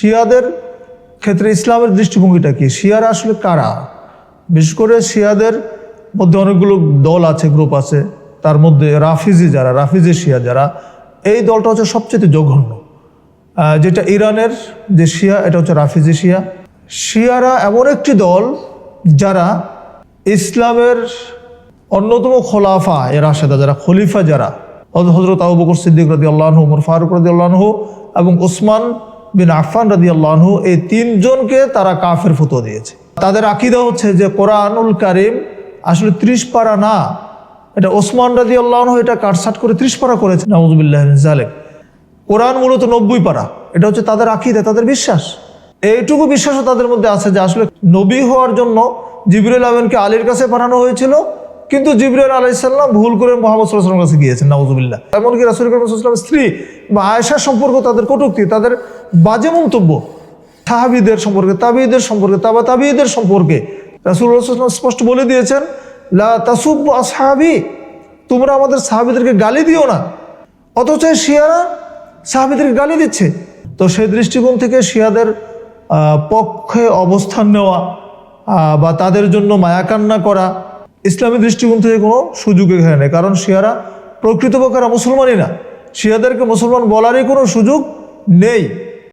শিয়াদের ক্ষেত্রে ইসলামের দৃষ্টিভঙ্গিটা কি, শিয়ারা আসলে কারা? বিশেষ করে শিয়াদের মধ্যে অনেকগুলো দল আছে, গ্রুপ আছে, তার মধ্যে রাফিজি শিয়া যারা, এই দলটা হচ্ছে সবচেয়ে জঘন্য। যেটা ইরানের যে শিয়া, এটা হচ্ছে রাফিজি শিয়া। শিয়ারা এমন একটি দল যারা ইসলামের অন্যতম খোলাফা রাশেদা, যারা খলিফা, যারা হযরত আবু বকর সিদ্দিক রাদিয়াল্লাহু আনহু, ওমর ফারুক রাদিয়াল্লাহু আনহু এবং ওসমান বিন আফফান রাদিয়াল্লাহু আনহু, এই তিনজনকে তারা কাফের ফতোয়া দিয়েছে। তাদের আকীদা হচ্ছে যে কোরআনুল কারীম আসলে 30 পারা না, এটা ওসমান রাদিয়াল্লাহু আনহু এটা কাটছাট করে 30 পারা করেছে, নাউযুবিল্লাহি মিন যালিক। কোরআন মূলত 90 পারা, এটা হচ্ছে তাদের আকীদা, তাদের বিশ্বাস। এইটুকু বিশ্বাসও তাদের মধ্যে আছে যে আসলে নবী হওয়ার জন্য জিবরিল আমিনকে আলীর কাছে পাঠানো হয়েছিল, কিন্তু জিবরিল আলাইহিস সালাম ভুল করে মুহাম্মদ সাল্লাল্লাহু আলাইহি ওয়াসাল্লামের কাছে গিয়েছেন, নাউযুবিল্লাহ। এমনকি রাসূল করিম সাল্লাল্লাহু আলাইহি ওয়াসাল্লামের স্ত্রী বা আয়েশার সম্পর্ক তাদের কটূক্তি, তাদের বাজে মন্তব্য, সাহাবীদের সম্পর্কে, তাবিঈদের সম্পর্কে, তাবিঈদের সম্পর্কে রাসূলুল্লাহ সাল্লাল্লাহু আলাইহি ওয়াসাল্লাম স্পষ্ট বলে দিয়েছেন, লা তাসুব্বু আসহাবি, তোমরা আমাদের সাহাবীদেরকে গালি দিও না। অথচ শিয়ারা সাহাবীদেরকে গালি দিচ্ছে। তো সেই দৃষ্টিকোণ থেকে শিয়াদের পক্ষে অবস্থান নেওয়া বা তাদের জন্য মায়াকান্না করা ইসলামী দৃষ্টিকোণ থেকে কোনো সুযোগ এখানে নেই। কারণ শিয়ারা প্রকৃতপক্ষে মুসলমানই না, শিয়াদেরকে মুসলমান বলারই কোনো সুযোগ নেই।